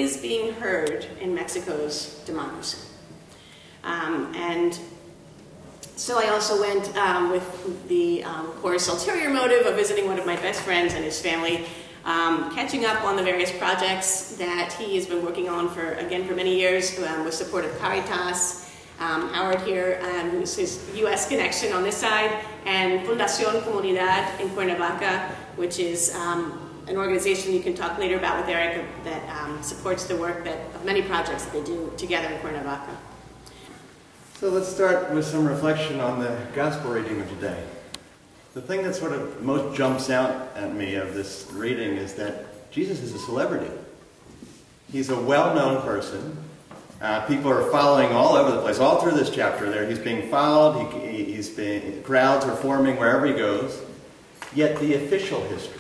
is being heard in Mexico's democracy. And so I also went with the, of course, ulterior motive of visiting one of my best friends and his family, catching up on the various projects that he has been working on for many years with support of Caritas, Howard here, who's his U.S. connection on this side, and Fundación Comunidad in Cuernavaca, which is an organization you can talk later about with Eric that supports the work of many projects that they do together in Cuernavaca. So let's start with some reflection on the gospel reading of today. The thing that sort of most jumps out at me of this reading is that Jesus is a celebrity. He's a well-known person. People are following all over the place, all through this chapter there. He's being followed, crowds are forming wherever he goes. Yet the official history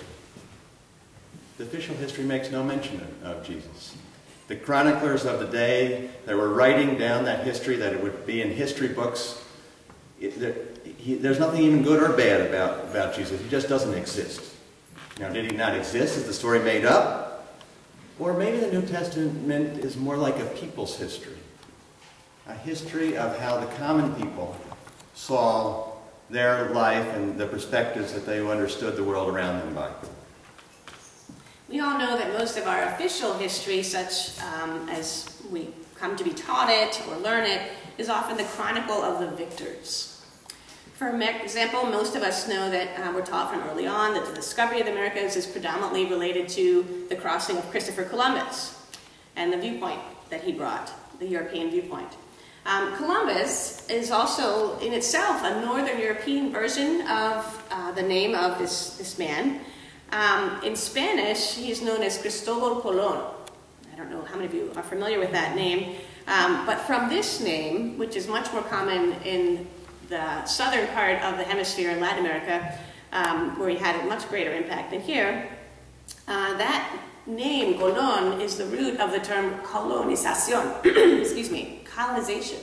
makes no mention of Jesus. The chroniclers of the day that were writing down that history, that it would be in history books, there's nothing even good or bad about Jesus. He just doesn't exist. Now, did he not exist? Is the story made up? Or maybe the New Testament is more like a people's history. A history of how the common people saw their life and the perspectives that they understood the world around them by. We all know that most of our official history, such as we come to be taught it or learn it, is often the chronicle of the victors. For example, most of us know that we're taught from early on that the discovery of the Americas is predominantly related to the crossing of Christopher Columbus and the viewpoint that he brought, the European viewpoint. Columbus is also in itself a Northern European version of the name of this man. In Spanish, he's known as Cristóbal Colón. I don't know how many of you are familiar with that name, but from this name, which is much more common in the southern part of the hemisphere in Latin America, where he had a much greater impact than here, that name, Colón, is the root of the term colonización, excuse me, colonization.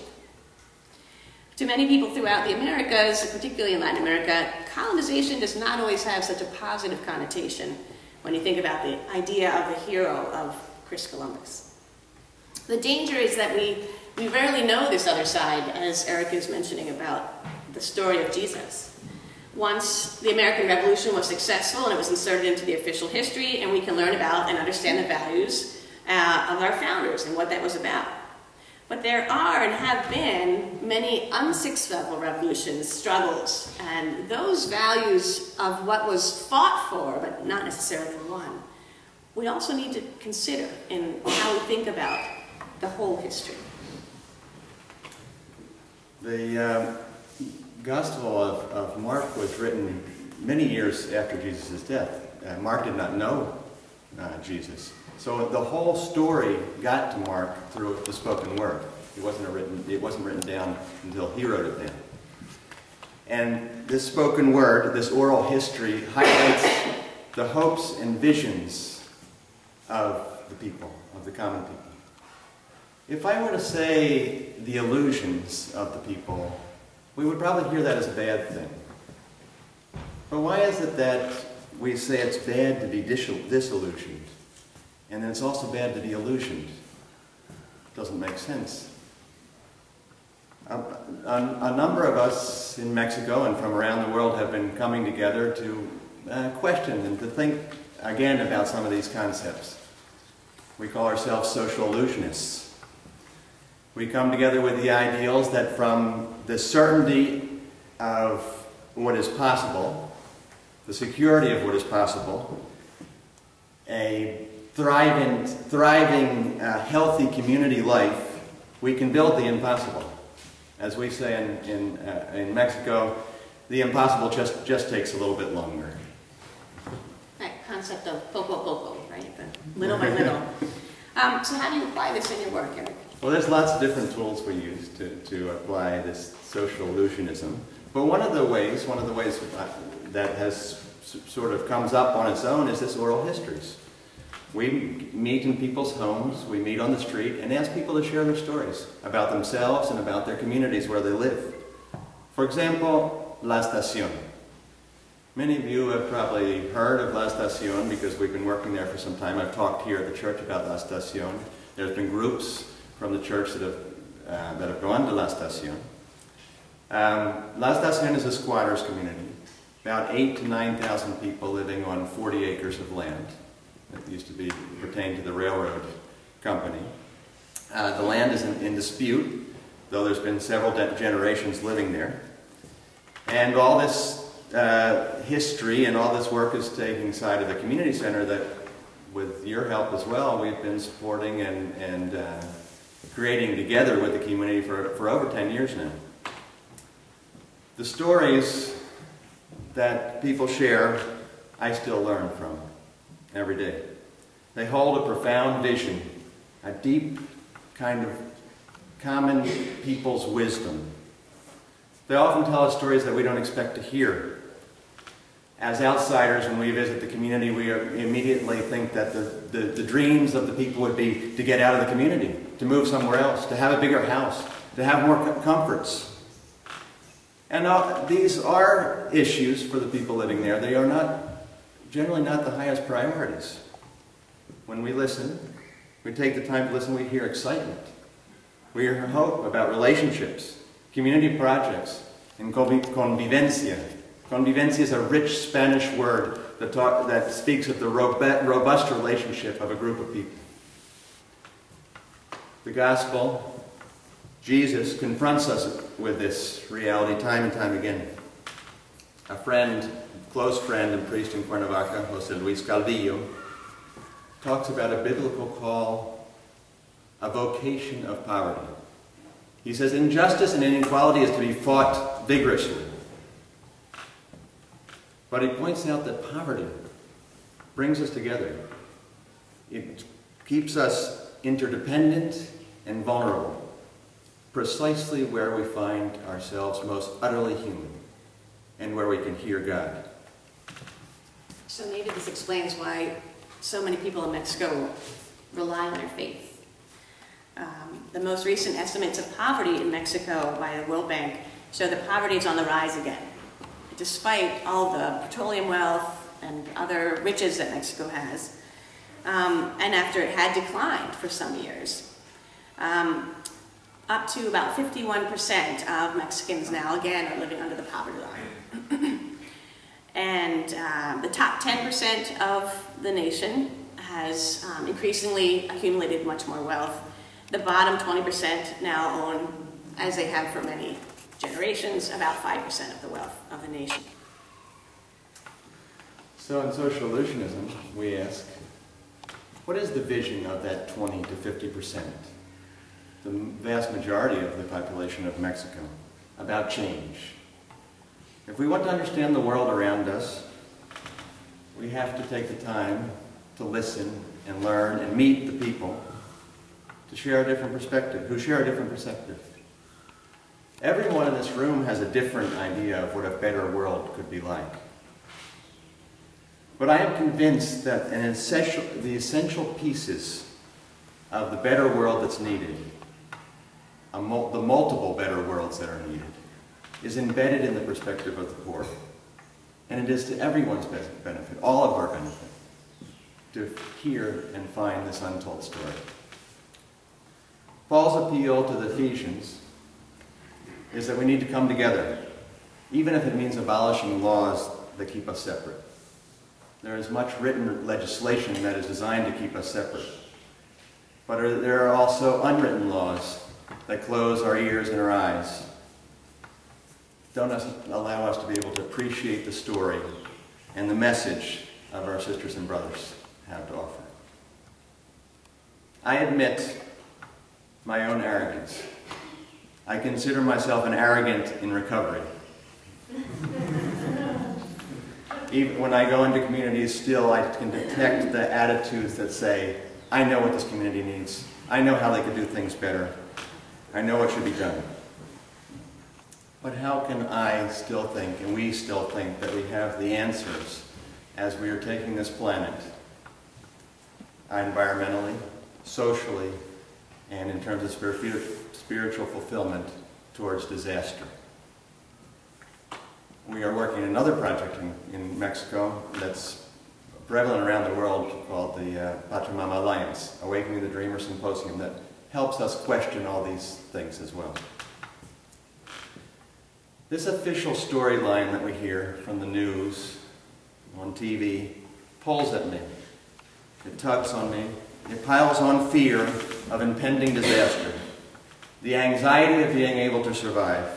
To many people throughout the Americas, particularly in Latin America, colonization does not always have such a positive connotation when you think about the idea of the hero of Chris Columbus. The danger is that we rarely know this other side, as Eric is mentioning about the story of Jesus. Once the American Revolution was successful and it was inserted into the official history, and we can learn about and understand the values of our founders and what that was about. But there are and have been many unsuccessful revolutions, struggles, and those values of what was fought for, but not necessarily won, we also need to consider in how we think about the whole history. The Gospel of Mark was written many years after Jesus' death. Mark did not know Jesus. So the whole story got to Mark through the spoken word. It wasn't written down until he wrote it down. And this spoken word, this oral history, highlights the hopes and visions of the people, of the common people. If I were to say the illusions of the people, we would probably hear that as a bad thing. But why is it that we say it's bad to be disillusioned, and then it's also bad to be illusioned? It doesn't make sense. A number of us in Mexico and from around the world have been coming together to question and to think again about some of these concepts. We call ourselves social illusionists. We come together with the ideals that from the certainty of what is possible, the security of what is possible, a thriving, healthy community life, we can build the impossible. As we say in Mexico, the impossible just takes a little bit longer. That concept of poco a poco, right? The little by little. So how do you apply this in your work, Eric? Well, there's lots of different tools we use to apply this social illusionism. But one of the ways that has sort of comes up on its own is this oral histories. We meet in people's homes, we meet on the street, and ask people to share their stories about themselves and about their communities where they live. For example, La Estación. Many of you have probably heard of La Estación because we've been working there for some time. I've talked here at the church about La Estación. There's been groups from the church that have gone to La Estación. La Estación is a squatters community. About 8,000 to 9,000 people living on 40 acres of land. It used to pertain to the railroad company. The land is in dispute, though there's been several generations living there. And all this history and all this work is taking side of the community center that, with your help as well, we've been supporting and creating together with the community for over 10 years now. The stories that people share, I still learn from every day. They hold a profound vision, a deep kind of common people's wisdom. They often tell us stories that we don't expect to hear. As outsiders, when we visit the community, we immediately think that the dreams of the people would be to get out of the community, to move somewhere else, to have a bigger house, to have more comforts. And these are issues for the people living there. They are generally not the highest priorities. When we listen, we take the time to listen, we hear excitement. We hear hope about relationships, community projects, and convivencia. Convivencia is a rich Spanish word that speaks of the robust relationship of a group of people. The gospel, Jesus, confronts us with this reality time and time again. A friend, close friend and priest in Cuernavaca, José Luis Calvillo, talks about a biblical call, a vocation of poverty. He says, injustice and inequality is to be fought vigorously. But he points out that poverty brings us together. It keeps us interdependent and vulnerable, precisely where we find ourselves most utterly human and where we can hear God. So maybe this explains why so many people in Mexico rely on their faith. The most recent estimates of poverty in Mexico by the World Bank show that poverty is on the rise again, despite all the petroleum wealth and other riches that Mexico has, and after it had declined for some years. Up to about 51% of Mexicans now, again, are living under the poverty line. And the top 10% of the nation has increasingly accumulated much more wealth. The bottom 20% now own, as they have for many generations, about 5% of the wealth of the nation. So in social illusionism, we ask, what is the vision of that 20 to 50%, the vast majority of the population of Mexico, about change? If we want to understand the world around us, we have to take the time to listen and learn and meet the people to share a different perspective, who share a different perspective. Everyone in this room has a different idea of what a better world could be like. But I am convinced that the essential pieces of the better world that's needed, the multiple better worlds that are needed, is embedded in the perspective of the poor. And it is to everyone's benefit, all of our benefit, to hear and find this untold story. Paul's appeal to the Ephesians is that we need to come together, even if it means abolishing laws that keep us separate. There is much written legislation that is designed to keep us separate. But there are also unwritten laws that close our ears and our eyes, don't allow us to be able to appreciate the story and the message of our sisters and brothers have to offer. I admit my own arrogance. I consider myself an arrogant in recovery. Even when I go into communities, still I can detect the attitudes that say, I know what this community needs. I know how they could do things better. I know what should be done. But how can I still think, and we still think, that we have the answers as we are taking this planet, environmentally, socially, and in terms of spiritual fulfillment, towards disaster? we are working on another project in Mexico that's prevalent around the world called the Pachamama Alliance, Awakening the Dreamer Symposium, that helps us question all these things as well. This official storyline that we hear from the news, on TV, pulls at me. It tugs on me. It piles on fear of impending disaster, the anxiety of being able to survive.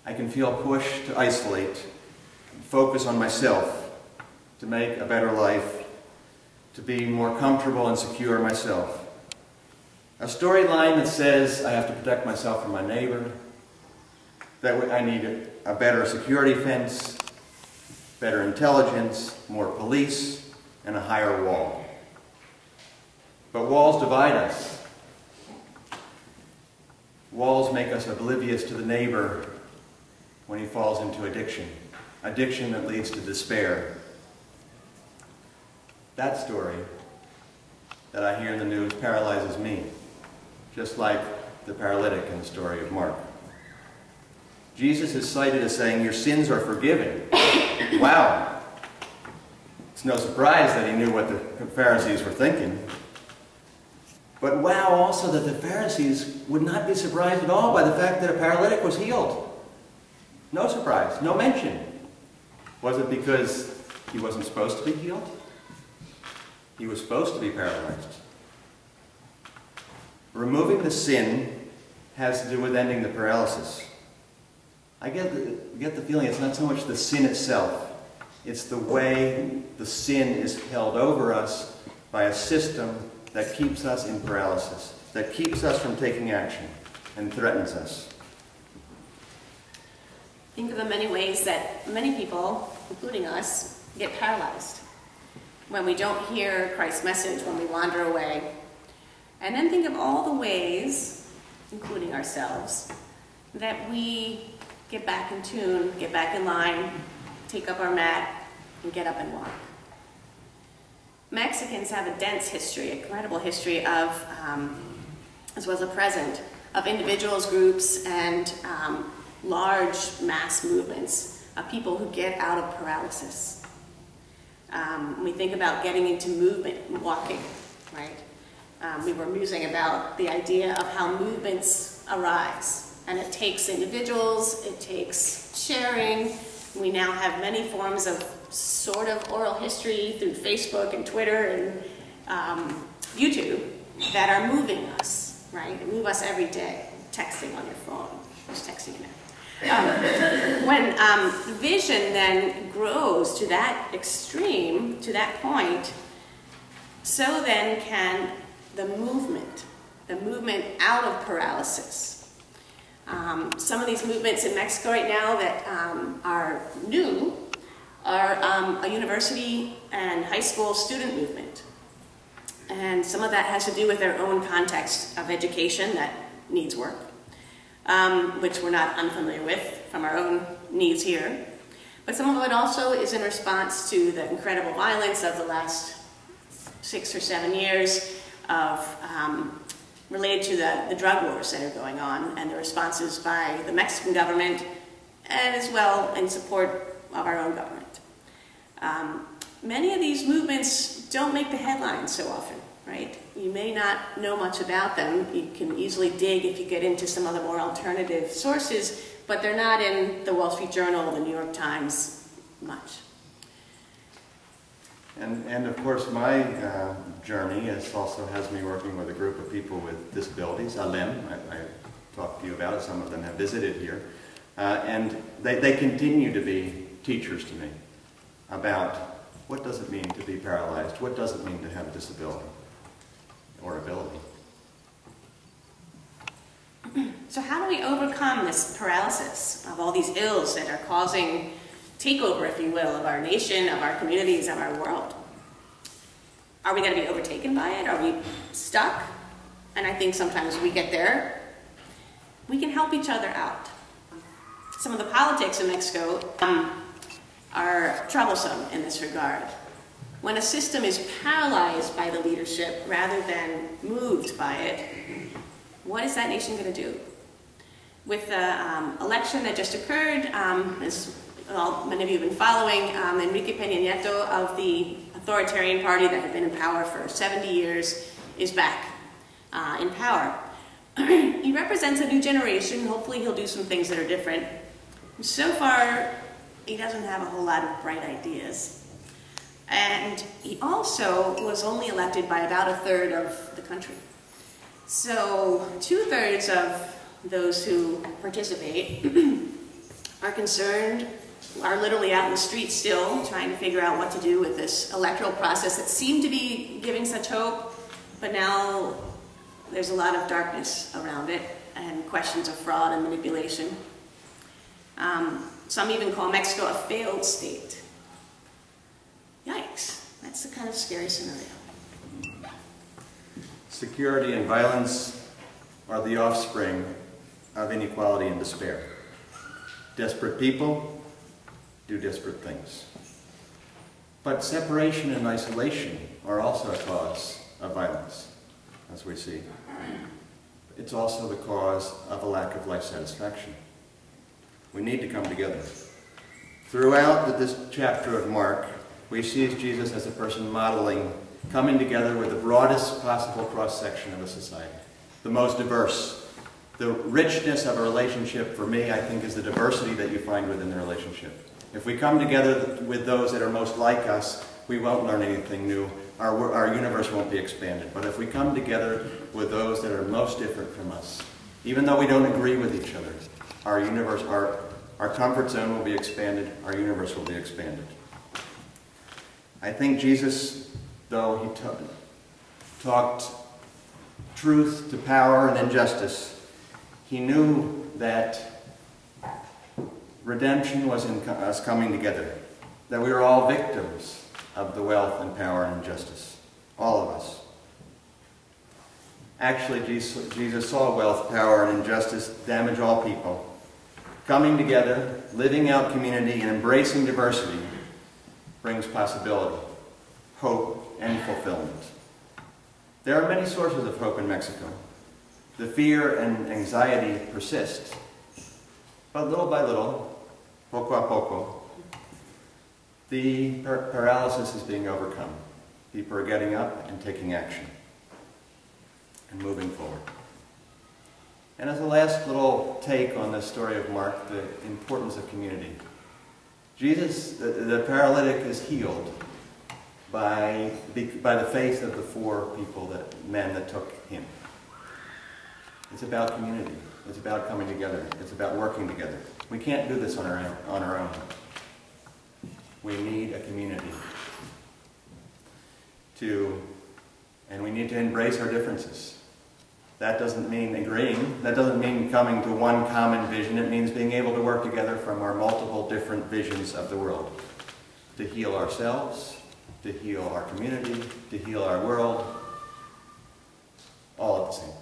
I can feel pushed to isolate, focus on myself, to make a better life, to be more comfortable and secure myself. A storyline that says I have to protect myself from my neighbor, that I need a better security fence, better intelligence, more police, and a higher wall. But walls divide us. Walls make us oblivious to the neighbor when he falls into addiction. Addiction that leads to despair. That story that I hear in the news paralyzes me, just like the paralytic in the story of Mark. Jesus is cited as saying, "Your sins are forgiven." Wow! It's no surprise that he knew what the Pharisees were thinking. But wow also that the Pharisees would not be surprised at all by the fact that a paralytic was healed. No surprise, no mention. Was it because he wasn't supposed to be healed? He was supposed to be paralyzed. Removing the sin has to do with ending the paralysis. I get the feeling it's not so much the sin itself. It's the way the sin is held over us by a system that keeps us in paralysis, that keeps us from taking action and threatens us. Think of the many ways that many people, including us, get paralyzed. When we don't hear Christ's message, when we wander away. And then think of all the ways, including ourselves, that we get back in tune, get back in line, take up our mat, and get up and walk. Mexicans have a dense history, a incredible history of, as well as a present, of individuals, groups, and large mass movements of people who get out of paralysis. We think about getting into movement, walking, right? We were musing about the idea of how movements arise. And it takes individuals, it takes sharing. We now have many forms of sort of oral history through Facebook and Twitter and YouTube that are moving us, right? They move us every day. Texting on your phone. Who's texting you now? When vision then grows to that extreme, to that point, so then can the movement out of paralysis. Some of these movements in Mexico right now that are new are a university and high school student movement. And some of that has to do with their own context of education that needs work, which we're not unfamiliar with from our own needs here. But some of it also is in response to the incredible violence of the last 6 or 7 years of related to the drug wars that are going on and the responses by the Mexican government and as well in support of our own government. Many of these movements don't make the headlines so often, right? You may not know much about them. You can easily dig if you get into some other more alternative sources, but they're not in the Wall Street Journal or the New York Times much. And of course, my journey also has me working with a group of people with disabilities, ALEM. I talked to you about it. Some of them have visited here. And they continue to be teachers to me about what does it mean to be paralyzed? What does it mean to have a disability or ability? So how do we overcome this paralysis of all these ills that are causing takeover, if you will, of our nation, of our communities, of our world? Are we going to be overtaken by it? Are we stuck? And I think sometimes we get there. We can help each other out. Some of the politics in Mexico are troublesome in this regard. When a system is paralyzed by the leadership rather than moved by it, what is that nation going to do? With the election that just occurred, as well, many of you have been following, Enrique Peña Nieto of the authoritarian party that had been in power for 70 years is back in power. He represents a new generation. Hopefully he'll do some things that are different. So far, he doesn't have a whole lot of bright ideas. And he also was only elected by about a third of the country. So 2/3 of those who participate are concerned, are literally out in the streets still trying to figure out what to do with this electoral process that seemed to be giving such hope, but now there's a lot of darkness around it and questions of fraud and manipulation. Some even call Mexico a failed state. Yikes, that's the kind of scary scenario. Security and violence are the offspring of inequality and despair. Desperate people do desperate things. But separation and isolation are also a cause of violence, as we see. It's also the cause of a lack of life satisfaction. We need to come together. Throughout this chapter of Mark, we see Jesus as a person modeling coming together with the broadest possible cross-section of a society, the most diverse. The richness of a relationship, for me, I think, is the diversity that you find within the relationship. If we come together with those that are most like us, we won't learn anything new. Our universe won't be expanded. But if we come together with those that are most different from us, even though we don't agree with each other, our universe, our comfort zone will be expanded, our universe will be expanded. I think Jesus, though he talked truth to power and injustice, he knew that redemption was in us coming together, that we were all victims of the wealth and power and injustice, all of us. Actually, Jesus saw wealth, power, and injustice damage all people. Coming together, living out community, and embracing diversity brings possibility, hope, and fulfillment. There are many sources of hope in Mexico. The fear and anxiety persist, but little by little, poco a poco, the paralysis is being overcome. People are getting up and taking action and moving forward. And as a last little take on this story of Mark, the importance of community. Jesus, the paralytic, is healed by the faith of the 4 men that took him. It's about community. It's about coming together. It's about working together. We can't do this on our own. We need a community and we need to embrace our differences. That doesn't mean agreeing. That doesn't mean coming to one common vision. It means being able to work together from our multiple different visions of the world. To heal ourselves, to heal our community, to heal our world, all at the same time.